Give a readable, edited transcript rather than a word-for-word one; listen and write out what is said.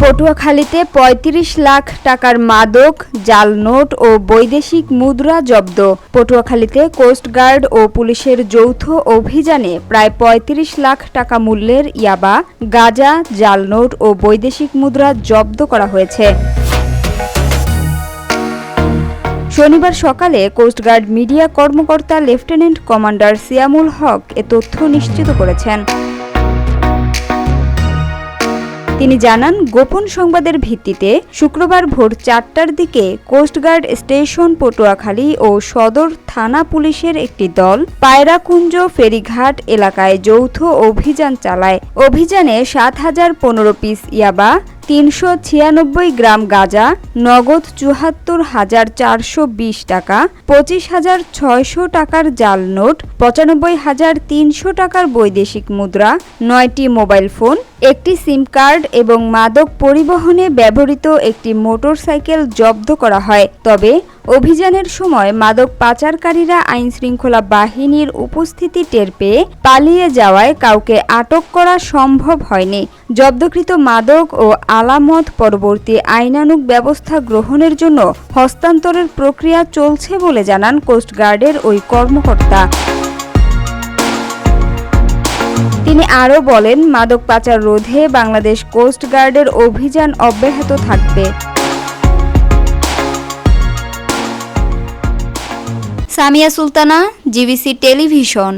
পটুয়াখালীতে ৩৫ লাখ টাকার মাদক, জাল নোট ও বৈদেশিক মুদ্রা জব্দ। পটুয়াখালীতে কোস্টগার্ড ও পুলিশের যৌথ অভিযানে প্রায় ৩৫ লাখ টাকা মূল্যের ইয়াবা, গাঁজা, জাল নোট ও বৈদেশিক মুদ্রা জব্দ করা হয়েছে। শনিবার সকালে কোস্টগার্ড মিডিয়া কর্মকর্তা লেফটেন্যান্ট কমান্ডার সিয়ামুল হক এ তথ্য নিশ্চিত করেছেন। তিনি জানান, গোপন সংবাদের ভিত্তিতে শুক্রবার ভোর ৪টার দিকে কোস্টগার্ড স্টেশন পটুয়াখালী ও সদর থানা পুলিশের একটি দল পায়রাকুঞ্জ ফেরিঘাট এলাকায় যৌথ অভিযান চালায়। অভিযানে ৭,০১৫ পিস ইয়াবা, ৩৯৬ গ্রাম গাঁজা, নগদ ৭৪,৪২০ টাকা, ২৫,৬০০ টাকার জাল নোট, ৯৫,৩০০ টাকার বৈদেশিক মুদ্রা, ৯টি মোবাইল ফোন, একটি সিম কার্ড এবং মাদক পরিবহনে ব্যবহৃত একটি মোটরসাইকেল জব্দ করা হয়। তবে অভিযানের সময় মাদক পাচারকারীরা আইনশৃঙ্খলা বাহিনীর উপস্থিতি টের পেয়ে পালিয়ে যাওয়ায় কাউকে আটক করা সম্ভব হয়নি। জব্দকৃত মাদক ও আলামত পরবর্তী আইনানুগ ব্যবস্থা গ্রহণের জন্য হস্তান্তরের প্রক্রিয়া চলছে বলে জানান কোস্টগার্ডের ওই কর্মকর্তা। তিনি আরও বলেন, মাদক পাচার রোধে বাংলাদেশ কোস্টগার্ডের অভিযান অব্যাহত থাকবে। Samia Sultana, GBC television.